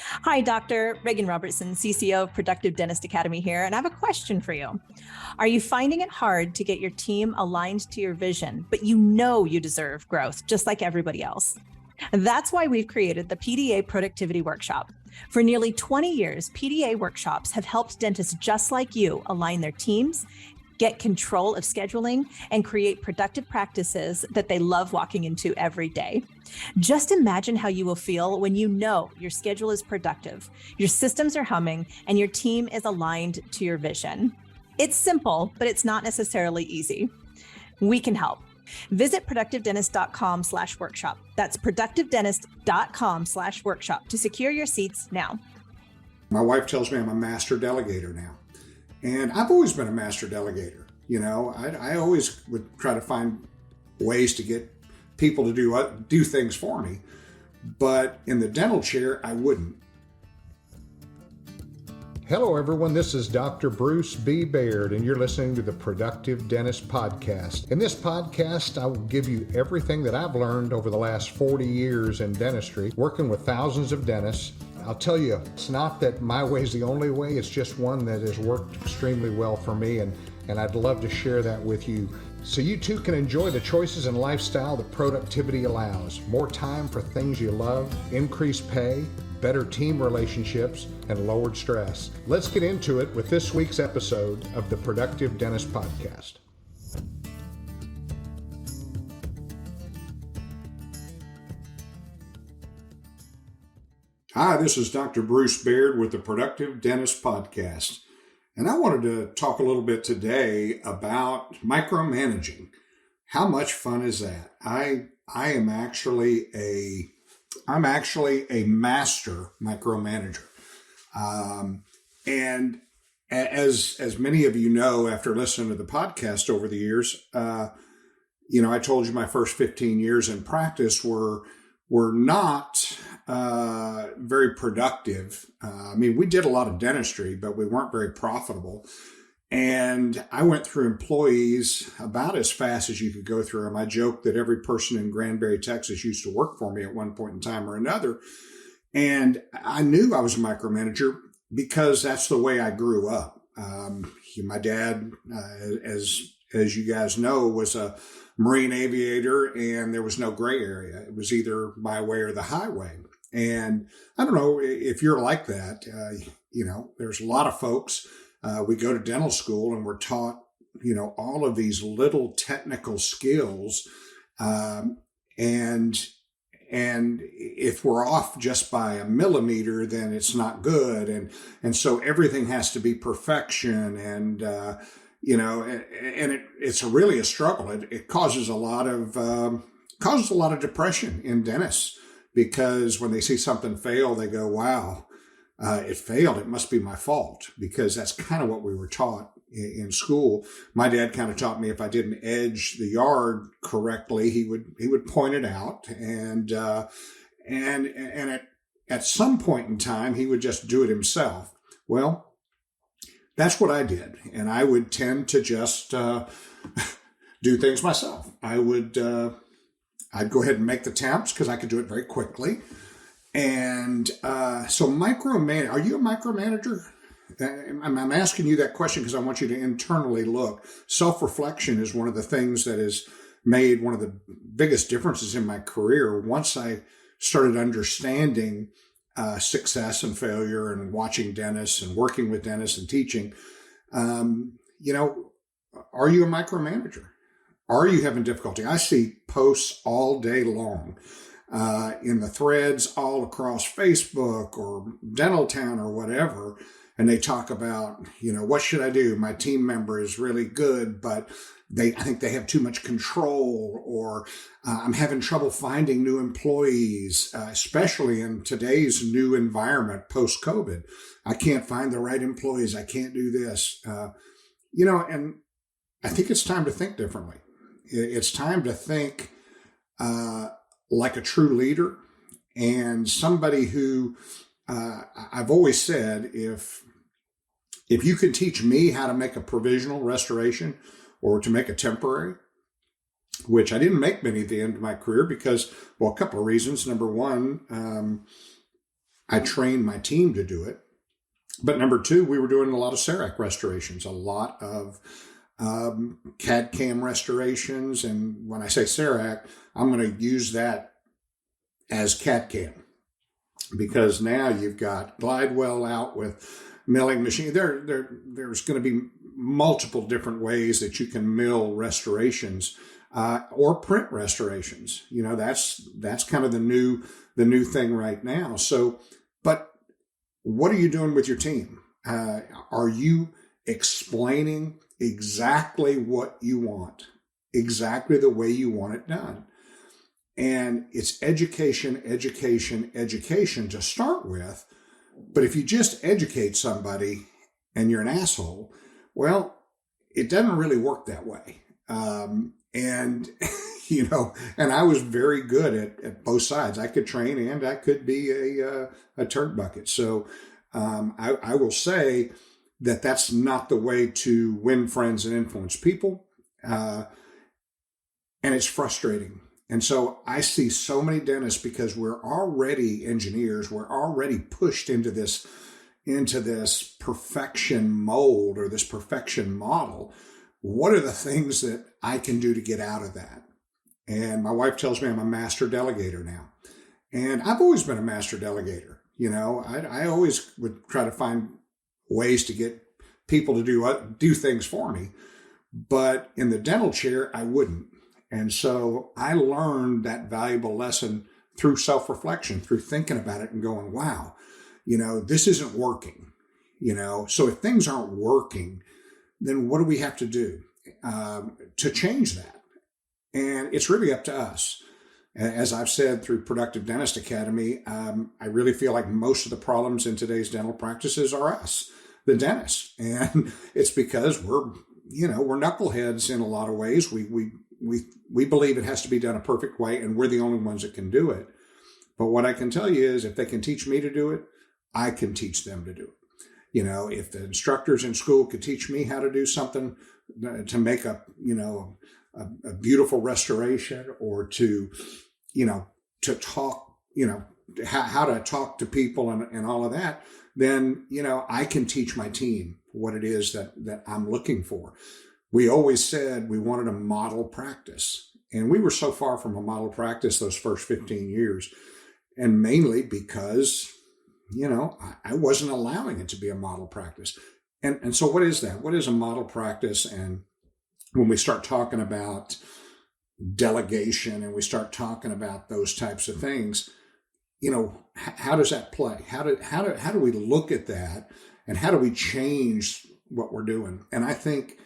Hi, Dr. Reagan Robertson, CCO of Productive Dentist Academy here, and I have a question for you. Are you finding it hard to get your team aligned to your vision, but you know you deserve growth just like everybody else? That's why we've created the PDA Productivity Workshop. For nearly 20 years, PDA workshops have helped dentists just like you align their teams, get control of scheduling, and create productive practices that they love walking into every day. Just imagine how you will feel when you know your schedule is productive, your systems are humming, and your team is aligned to your vision. It's simple, but it's not necessarily easy. We can help. Visit productivedentist.com/workshop. That's productivedentist.com/workshop to secure your seats now. My wife tells me I'm a master delegator now. And I've always been a master delegator. I always would try to find ways to get people to do things for me. But in the dental chair, I wouldn't. Hello, everyone. This is Dr. Bruce B. Baird, and you're listening to the Productive Dentist Podcast. In this podcast, I will give you everything that I've learned over the last 40 years in dentistry, working with thousands of dentists. I'll tell you, it's not that my way is the only way. It's just one that has worked extremely well for me, and I'd love to share that with you so you too can enjoy the choices and lifestyle that productivity allows. More time for things you love, increased pay, better team relationships, and lowered stress. Let's get into it with this week's episode of the Productive Dentist Podcast. Hi, this is Dr. Bruce Baird with the Productive Dentist Podcast. And I wanted to talk a little bit today about micromanaging. How much fun is that? I'm actually a master micromanager. And as many of you know, after listening to the podcast over the years, I told you my first 15 years in practice were not very productive. We did a lot of dentistry, but we weren't very profitable. And I went through employees about as fast as you could go through them. I joke that every person in Granbury, Texas used to work for me at one point in time or another. And I knew I was a micromanager because that's the way I grew up. My dad, as you guys know, was a Marine aviator, and there was no gray area. It was either my way or the highway. And I don't know if you're like that. There's a lot of folks. We go to dental school and we're taught, all of these little technical skills. And if we're off just by a millimeter, then it's not good. And so everything has to be perfection. And, it's really a struggle. It causes a lot of depression in dentists, because when they see something fail, they go, wow, it failed. It must be my fault, because that's kind of what we were taught in school. My dad kind of taught me if I didn't edge the yard correctly, he would point it out. And at some point in time, he would just do it himself. Well, that's what I did. And I would tend to just do things myself. I'd go ahead and make the temps because I could do it very quickly. And so micromanage, are you a micromanager? I'm asking you that question because I want you to internally look. Self-reflection is one of the things that has made one of the biggest differences in my career. Once I started understanding success and failure and watching dentists and working with dentists and teaching, are you a micromanager? Are you having difficulty? I see posts all day long in the threads all across Facebook or Dental Town or whatever. And they talk about, what should I do? My team member is really good, but I think they have too much control, or I'm having trouble finding new employees, especially in today's new environment post-COVID. I can't find the right employees. I can't do this. And I think it's time to think differently. It's time to think like a true leader, and somebody who I've always said, if you can teach me how to make a provisional restoration or to make a temporary, which I didn't make many at the end of my career because, well, a couple of reasons. Number one, I trained my team to do it. But number two, we were doing a lot of CEREC restorations, a lot of CAD/CAM restorations. And when I say CEREC, I'm going to use that as CAD/CAM, because now you've got Glidewell out with milling machine. There's going to be multiple different ways that you can mill restorations or print restorations. That's kind of the new thing right now. So, but what are you doing with your team? Are you explaining exactly what you want, exactly the way you want it done? And it's education, education, education to start with. But if you just educate somebody and you're an asshole, well, it doesn't really work that way. And I was very good at both sides. I could train and I could be a turd bucket. So I will say that that's not the way to win friends and influence people. And it's frustrating. And so I see so many dentists, because we're already engineers, we're already pushed into this perfection mold or this perfection model. What are the things that I can do to get out of that? And my wife tells me I'm a master delegator now. And I've always been a master delegator. I always would try to find ways to get people to do things for me. But in the dental chair, I wouldn't. And so I learned that valuable lesson through self-reflection, through thinking about it and going, wow, this isn't working. So if things aren't working, then what do we have to do to change that? And it's really up to us. As I've said through Productive Dentist Academy, I really feel like most of the problems in today's dental practices are us, the dentists. And it's because we're knuckleheads in a lot of ways. We believe it has to be done a perfect way, and we're the only ones that can do it. But what I can tell you is, if they can teach me to do it, I can teach them to do it. If the instructors in school could teach me how to do something to make a beautiful restoration, or to talk, how to talk to people and all of that, then, I can teach my team what it is that I'm looking for. We always said we wanted a model practice, and we were so far from a model practice those first 15 years, and mainly because, I wasn't allowing it to be a model practice. And so what is that? What is a model practice? And when we start talking about delegation and we start talking about those types of things, how does that play? How do we look at that, and how do we change what we're doing? And I think,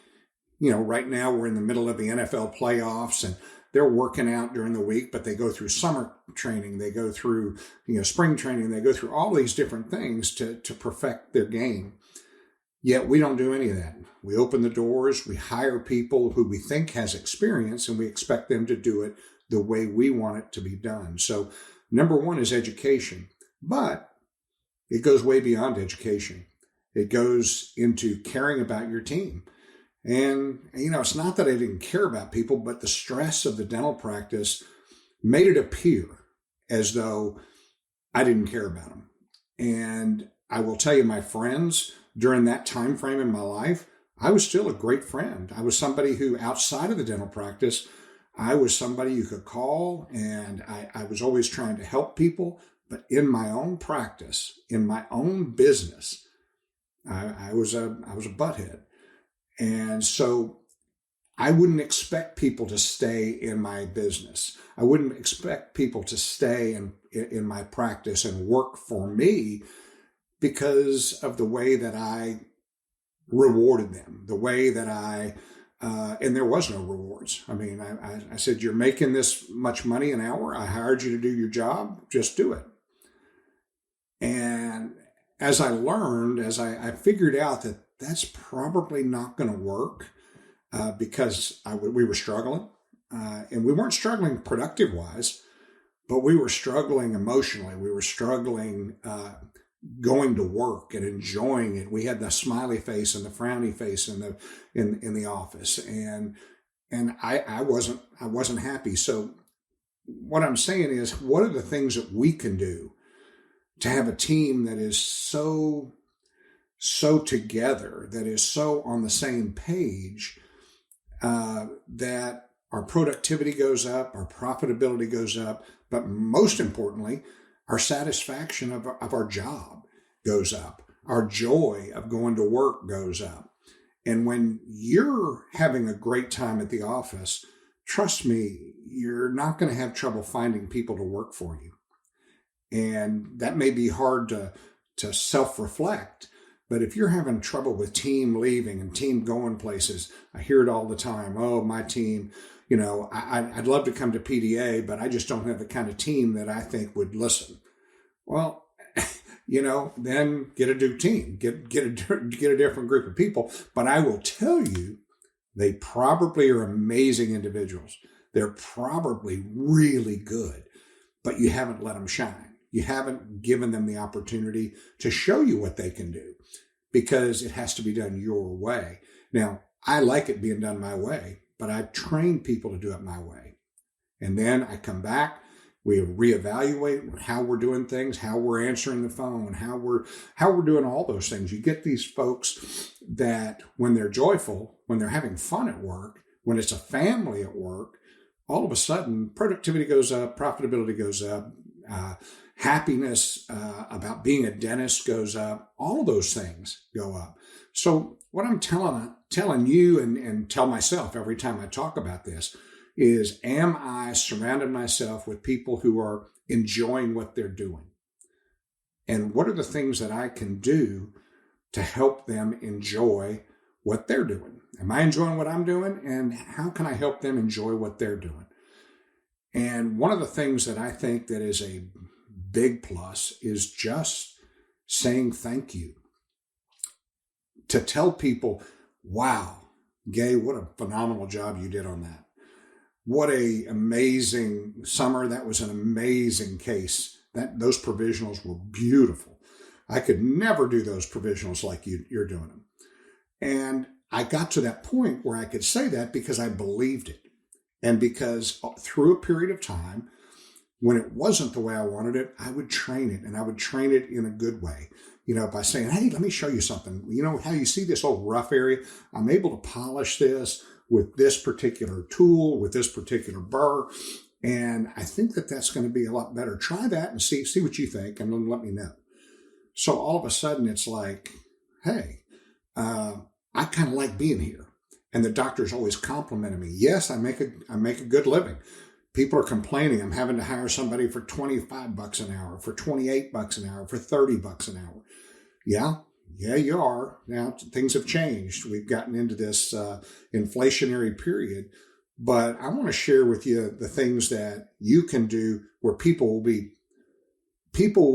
right now we're in the middle of the NFL playoffs, and they're working out during the week, but they go through summer training, they go through, spring training, they go through all these different things to perfect their game. Yet we don't do any of that. We open the doors, we hire people who we think has experience, and we expect them to do it the way we want it to be done. So number one is education, but it goes way beyond education. It goes into caring about your team. And, it's not that I didn't care about people, but the stress of the dental practice made it appear as though I didn't care about them. And I will tell you, my friends, during that time frame in my life, I was still a great friend. I was somebody who, outside of the dental practice, I was somebody you could call, and I was always trying to help people. But in my own practice, in my own business, I was a butthead. And so I wouldn't expect people to stay in my business. I wouldn't expect people to stay in my practice and work for me because of the way that I rewarded them, the way that and there was no rewards. I mean, I said, you're making this much money an hour. I hired you to do your job. Just do it. And as I learned, as I figured out that that's probably not going to work because we were struggling. And we weren't struggling productive-wise, but we were struggling emotionally. We were struggling going to work and enjoying it. We had the smiley face and the frowny face in the office, and I wasn't happy. So what I'm saying is, what are the things that we can do to have a team that is so together, that is so on the same page, that our productivity goes up, our profitability goes up, but most importantly, our satisfaction of our job goes up. Our joy of going to work goes up. And when you're having a great time at the office, trust me, you're not going to have trouble finding people to work for you. And that may be hard to self-reflect, but if you're having trouble with team leaving and team going places, I hear it all the time. Oh, my team, I'd love to come to PDA, but I just don't have the kind of team that I think would listen. Well, then get a new team, get a different group of people. But I will tell you, they probably are amazing individuals. They're probably really good, but you haven't let them shine. You haven't given them the opportunity to show you what they can do, because it has to be done your way. Now, I like it being done my way, but I've trained people to do it my way. And then I come back, we reevaluate how we're doing things, how we're answering the phone, how we're doing all those things. You get these folks that when they're joyful, when they're having fun at work, when it's a family at work, all of a sudden productivity goes up, profitability goes up, happiness about being a dentist goes up. All of those things go up. So what I'm telling you and tell myself every time I talk about this is, am I surrounding myself with people who are enjoying what they're doing? And what are the things that I can do to help them enjoy what they're doing? Am I enjoying what I'm doing? And how can I help them enjoy what they're doing? And one of the things that I think that is a big plus is just saying thank you. To tell people, wow, Gay, what a phenomenal job you did on that. What a amazing summer. That was an amazing case. Those provisionals were beautiful. I could never do those provisionals like you're doing them. And I got to that point where I could say that because I believed it. And because through a period of time, when it wasn't the way I wanted it, I would train it, and I would train it in a good way. By saying, hey, let me show you something. How you see this old rough area? I'm able to polish this with this particular tool, with this particular burr. And I think that that's going to be a lot better. Try that and see what you think, and then let me know. So all of a sudden it's like, hey, I kind of like being here. And the doctor's always complimenting me. Yes, I make a good living. People are complaining I'm having to hire somebody for $25 an hour, for $28 an hour, for $30 an hour. Yeah, you are. Now things have changed. We've gotten into this inflationary period, but I want to share with you the things that you can do where people will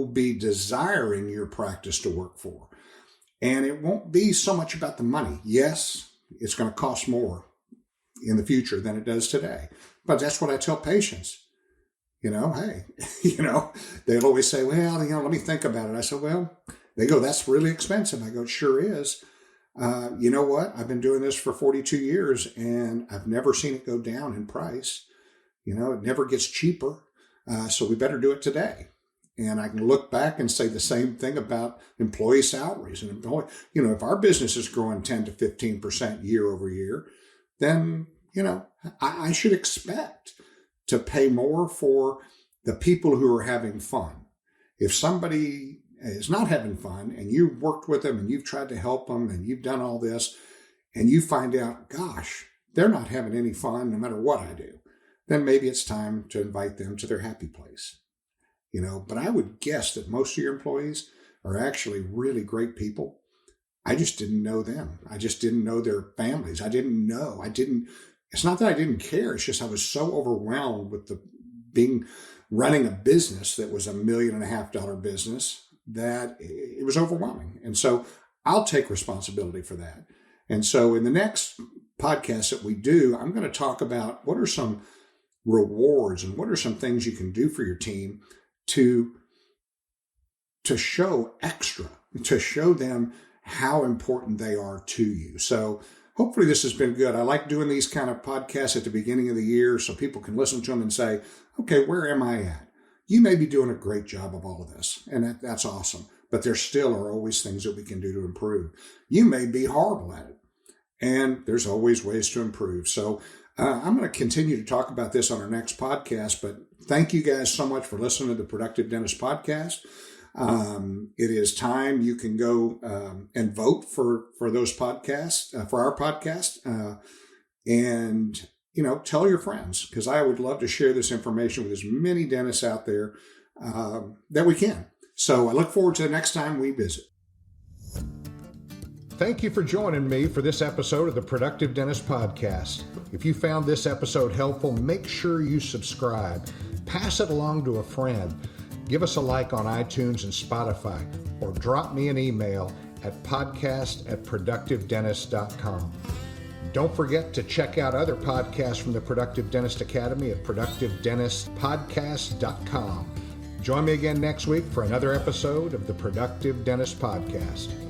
be desiring your practice to work for. And it won't be so much about the money. Yes, it's going to cost more in the future than it does today. But that's what I tell patients. Hey, they'll always say, well, let me think about it. I said, well, they go, that's really expensive. I go, it sure is. You know what? I've been doing this for 42 years and I've never seen it go down in price. It never gets cheaper. So we better do it today. And I can look back and say the same thing about employee salaries. And if our business is growing 10 to 15% year over year, then I should expect to pay more for the people who are having fun. If somebody is not having fun and you've worked with them and you've tried to help them and you've done all this and you find out, gosh, they're not having any fun no matter what I do, then maybe it's time to invite them to their happy place. But I would guess that most of your employees are actually really great people. I just didn't know them. I just didn't know their families. It's not that I didn't care. It's just I was so overwhelmed with running a business that was $1.5 million business that it was overwhelming. And so I'll take responsibility for that. And so in the next podcast that we do, I'm going to talk about what are some rewards and what are some things you can do for your team to show them how important they are to you. So hopefully this has been good. I like doing these kind of podcasts at the beginning of the year so people can listen to them and say, okay, where am I at? you may be doing a great job of all of this, and that's awesome. But there still are always things that we can do to improve. You may be horrible at it, and there's always ways to improve. So I'm going to continue to talk about this on our next podcast, but thank you guys so much for listening to the Productive Dentist Podcast. It is time you can go and vote for those podcasts, for our podcast, and tell your friends, because I would love to share this information with as many dentists out there that we can. So I look forward to the next time we visit. Thank you for joining me for this episode of the Productive Dentist Podcast. If you found this episode helpful, make sure you subscribe. Pass it along to a friend. Give us a like on iTunes and Spotify, or drop me an email at podcast@productivedentist.com. Don't forget to check out other podcasts from the Productive Dentist Academy at productivedentistpodcast.com. Join me again next week for another episode of the Productive Dentist Podcast.